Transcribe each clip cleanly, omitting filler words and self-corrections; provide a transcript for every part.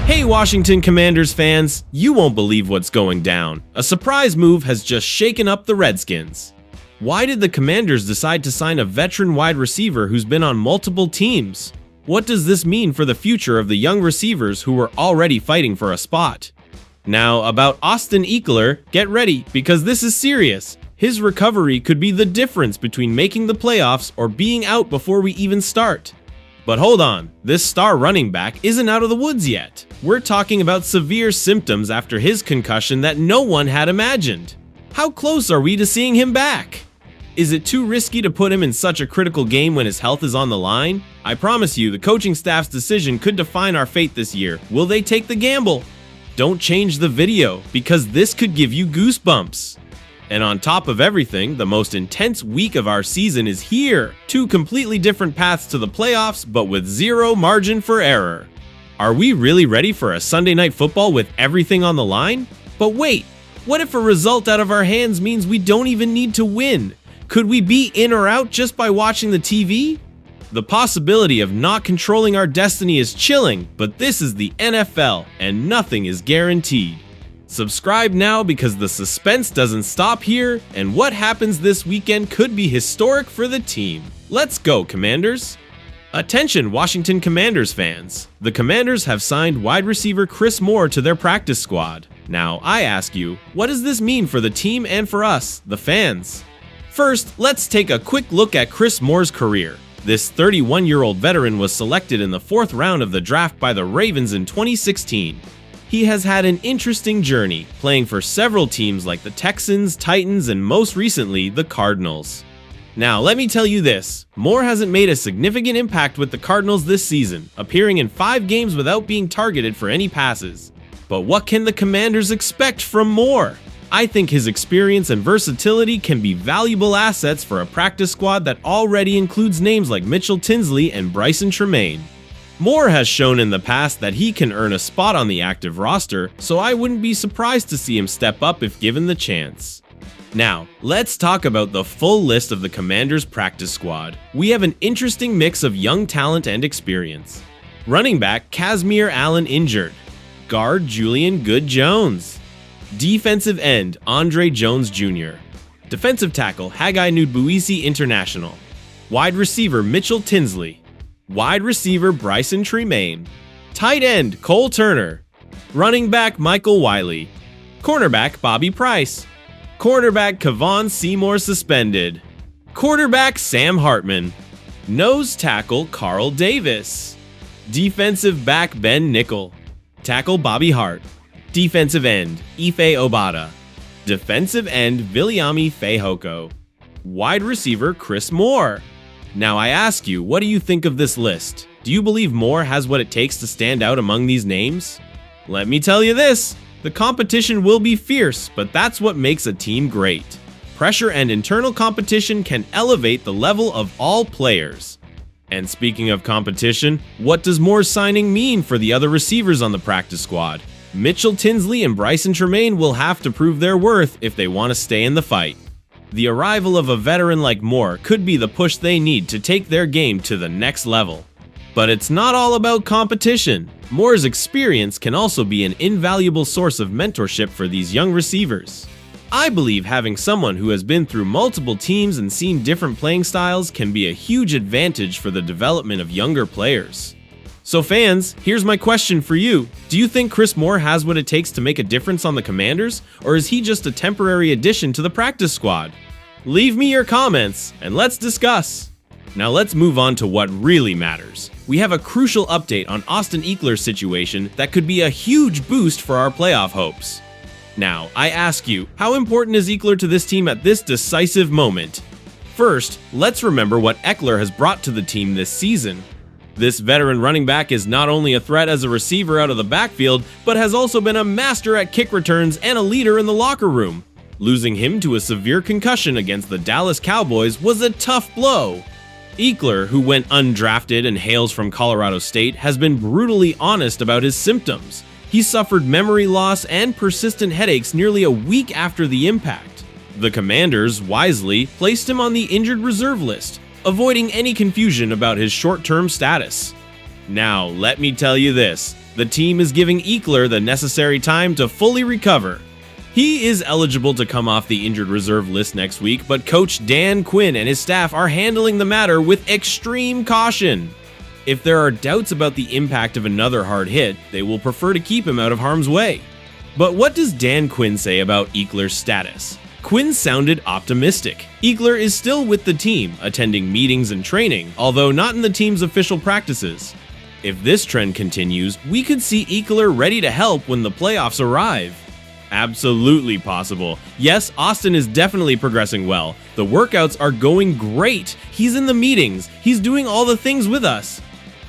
Hey Washington Commanders fans, you won't believe what's going down. A surprise move has just shaken up the Redskins. Why did the Commanders decide to sign a veteran wide receiver who's been on multiple teams? What does this mean for the future of the young receivers who were already fighting for a spot? Now, about Austin Ekeler, get ready because this is serious. His recovery could be the difference between making the playoffs or being out before we even start. But hold on, this star running back isn't out of the woods yet. We're talking about severe symptoms after his concussion that no one had imagined. How close are we to seeing him back? Is it too risky to put him in such a critical game when his health is on the line? I promise you, the coaching staff's decision could define our fate this year. Will they take the gamble? Don't change the video, because this could give you goosebumps. And on top of everything, the most intense week of our season is here. 2 completely different paths to the playoffs, but with zero margin for error. Are we really ready for a Sunday night football with everything on the line? But wait, what if a result out of our hands means we don't even need to win? Could we be in or out just by watching the TV? The possibility of not controlling our destiny is chilling, but this is the NFL, and nothing is guaranteed. Subscribe now because the suspense doesn't stop here, and what happens this weekend could be historic for the team. Let's go, Commanders! Attention, Washington Commanders fans. The Commanders have signed wide receiver Chris Moore to their practice squad. Now, I ask you, what does this mean for the team and for us, the fans? First, let's take a quick look at Chris Moore's career. This 31-year-old veteran was selected in the 4th round of the draft by the Ravens in 2016. He has had an interesting journey, playing for several teams like the Texans, Titans, and most recently, the Cardinals. Now, let me tell you this, Moore hasn't made a significant impact with the Cardinals this season, appearing in 5 games without being targeted for any passes. But what can the Commanders expect from Moore? I think his experience and versatility can be valuable assets for a practice squad that already includes names like Mitchell Tinsley and Bryson Tremaine. Moore has shown in the past that he can earn a spot on the active roster, so I wouldn't be surprised to see him step up if given the chance. Now, let's talk about the full list of the Commanders' practice squad. We have an interesting mix of young talent and experience. Running back Kazmir Allen injured. Guard Julian Good-Jones. Defensive end Andre Jones Jr. Defensive tackle Haggai Nudbuisi International. Wide receiver Mitchell Tinsley. Wide receiver Bryson Tremaine. Tight end Cole Turner. Running back Michael Wiley. Cornerback Bobby Price. Cornerback Kevon Seymour suspended. Quarterback Sam Hartman. Nose tackle Carl Davis. Defensive back Ben Nickel. Tackle Bobby Hart. Defensive end Ife Obada. Defensive end Viliami Fehoko. Wide receiver Chris Moore. Now I ask you, what do you think of this list? Do you believe Moore has what it takes to stand out among these names? Let me tell you this, the competition will be fierce, but that's what makes a team great. Pressure and internal competition can elevate the level of all players. And speaking of competition, what does Moore's signing mean for the other receivers on the practice squad? Mitchell Tinsley and Bryson Tremaine will have to prove their worth if they want to stay in the fight. The arrival of a veteran like Moore could be the push they need to take their game to the next level. But it's not all about competition. Moore's experience can also be an invaluable source of mentorship for these young receivers. I believe having someone who has been through multiple teams and seen different playing styles can be a huge advantage for the development of younger players. So fans, here's my question for you. Do you think Chris Moore has what it takes to make a difference on the Commanders, or is he just a temporary addition to the practice squad? Leave me your comments, and let's discuss. Now let's move on to what really matters. We have a crucial update on Austin Ekeler's situation that could be a huge boost for our playoff hopes. Now, I ask you, how important is Ekeler to this team at this decisive moment? First, let's remember what Ekeler has brought to the team this season. This veteran running back is not only a threat as a receiver out of the backfield, but has also been a master at kick returns and a leader in the locker room. Losing him to a severe concussion against the Dallas Cowboys was a tough blow. Ekeler, who went undrafted and hails from Colorado State, has been brutally honest about his symptoms. He suffered memory loss and persistent headaches nearly a week after the impact. The Commanders, wisely, placed him on the injured reserve list, avoiding any confusion about his short-term status. Now, let me tell you this. The team is giving Ekeler the necessary time to fully recover. He is eligible to come off the injured reserve list next week, but Coach Dan Quinn and his staff are handling the matter with extreme caution. If there are doubts about the impact of another hard hit, they will prefer to keep him out of harm's way. But what does Dan Quinn say about Ekeler's status? Quinn sounded optimistic. Ekeler is still with the team, attending meetings and training, although not in the team's official practices. If this trend continues, we could see Ekeler ready to help when the playoffs arrive. Absolutely possible. Yes, Austin is definitely progressing well. The workouts are going great. He's in the meetings. He's doing all the things with us.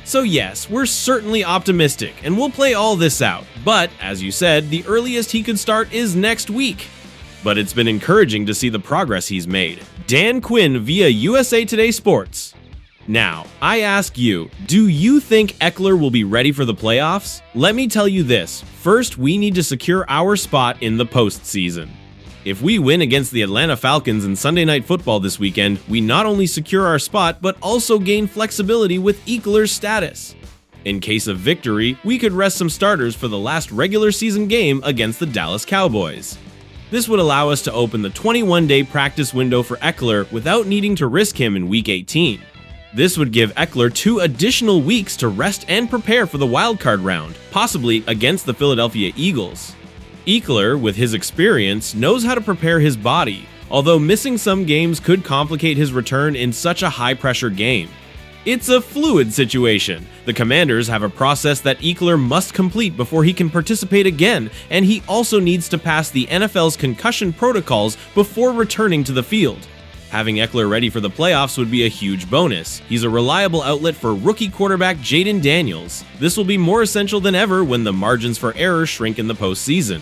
So yes, we're certainly optimistic, and we'll play all this out. But, as you said, the earliest he could start is next week. But it's been encouraging to see the progress he's made. Dan Quinn via USA Today Sports. Now, I ask you, do you think Ekeler will be ready for the playoffs? Let me tell you this. First, we need to secure our spot in the postseason. If we win against the Atlanta Falcons in Sunday Night Football this weekend, we not only secure our spot, but also gain flexibility with Ekeler's status. In case of victory, we could rest some starters for the last regular season game against the Dallas Cowboys. This would allow us to open the 21-day practice window for Ekeler without needing to risk him in Week 18. This would give Ekeler 2 additional weeks to rest and prepare for the wildcard round, possibly against the Philadelphia Eagles. Ekeler, with his experience, knows how to prepare his body, although missing some games could complicate his return in such a high-pressure game. It's a fluid situation. The Commanders have a process that Ekeler must complete before he can participate again, and he also needs to pass the NFL's concussion protocols before returning to the field. Having Ekeler ready for the playoffs would be a huge bonus. He's a reliable outlet for rookie quarterback Jaden Daniels. This will be more essential than ever when the margins for error shrink in the postseason.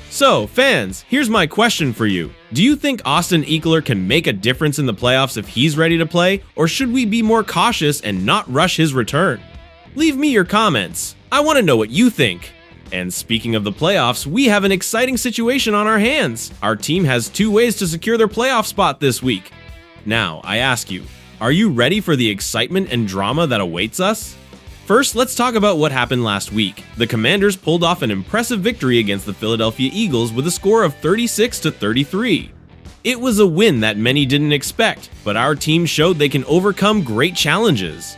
So, fans, here's my question for you. Do you think Austin Ekeler can make a difference in the playoffs if he's ready to play, or should we be more cautious and not rush his return? Leave me your comments. I want to know what you think. And speaking of the playoffs, we have an exciting situation on our hands. Our team has 2 ways to secure their playoff spot this week. Now, I ask you, are you ready for the excitement and drama that awaits us? First, let's talk about what happened last week. The Commanders pulled off an impressive victory against the Philadelphia Eagles with a score of 36-33. It was a win that many didn't expect, but our team showed they can overcome great challenges.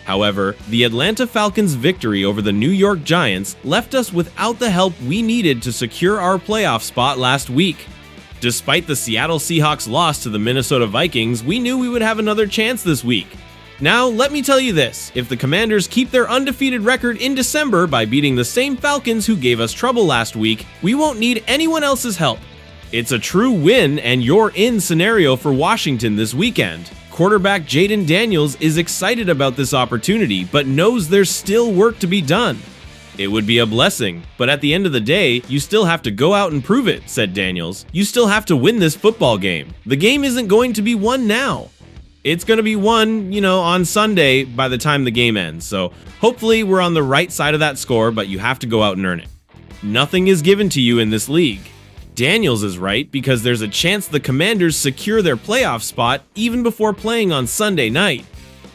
However, the Atlanta Falcons' victory over the New York Giants left us without the help we needed to secure our playoff spot last week. Despite the Seattle Seahawks' loss to the Minnesota Vikings, we knew we would have another chance this week. Now, let me tell you this, if the Commanders keep their undefeated record in December by beating the same Falcons who gave us trouble last week, we won't need anyone else's help. It's a true win and you're in scenario for Washington this weekend. Quarterback Jaden Daniels is excited about this opportunity, but knows there's still work to be done. It would be a blessing, but at the end of the day, you still have to go out and prove it, said Daniels. You still have to win this football game. The game isn't going to be won now. It's going to be won, on Sunday by the time the game ends, so hopefully we're on the right side of that score, but you have to go out and earn it. Nothing is given to you in this league. Daniels is right because there's a chance the Commanders secure their playoff spot even before playing on Sunday night.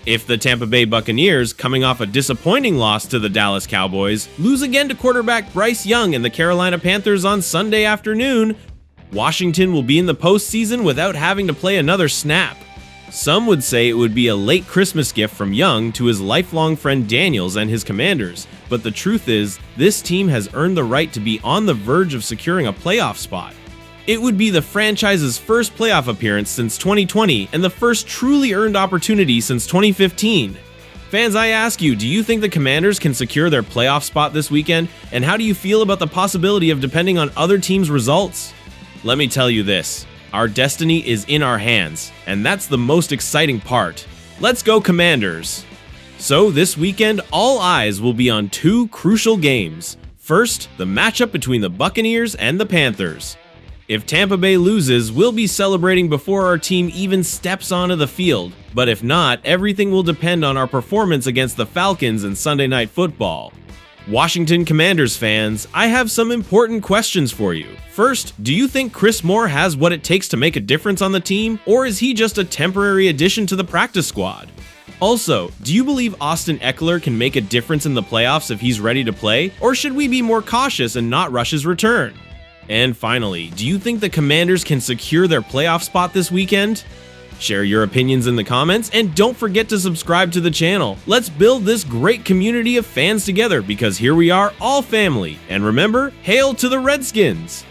If the Tampa Bay Buccaneers, coming off a disappointing loss to the Dallas Cowboys, lose again to quarterback Bryce Young and the Carolina Panthers on Sunday afternoon, Washington will be in the postseason without having to play another snap. Some would say it would be a late Christmas gift from Young to his lifelong friend Daniels and his Commanders, but the truth is, this team has earned the right to be on the verge of securing a playoff spot. It would be the franchise's first playoff appearance since 2020 and the first truly earned opportunity since 2015. Fans, I ask you, do you think the Commanders can secure their playoff spot this weekend? And how do you feel about the possibility of depending on other teams' results? Let me tell you this. Our destiny is in our hands, and that's the most exciting part. Let's go Commanders! So this weekend, all eyes will be on 2 crucial games. First, the matchup between the Buccaneers and the Panthers. If Tampa Bay loses, we'll be celebrating before our team even steps onto the field. But if not, everything will depend on our performance against the Falcons in Sunday Night Football. Washington Commanders fans, I have some important questions for you. First, do you think Chris Moore has what it takes to make a difference on the team, or is he just a temporary addition to the practice squad? Also, do you believe Austin Ekeler can make a difference in the playoffs if he's ready to play, or should we be more cautious and not rush his return? And finally, do you think the Commanders can secure their playoff spot this weekend? Share your opinions in the comments, and don't forget to subscribe to the channel. Let's build this great community of fans together, because here we are, all family. And remember, hail to the Redskins!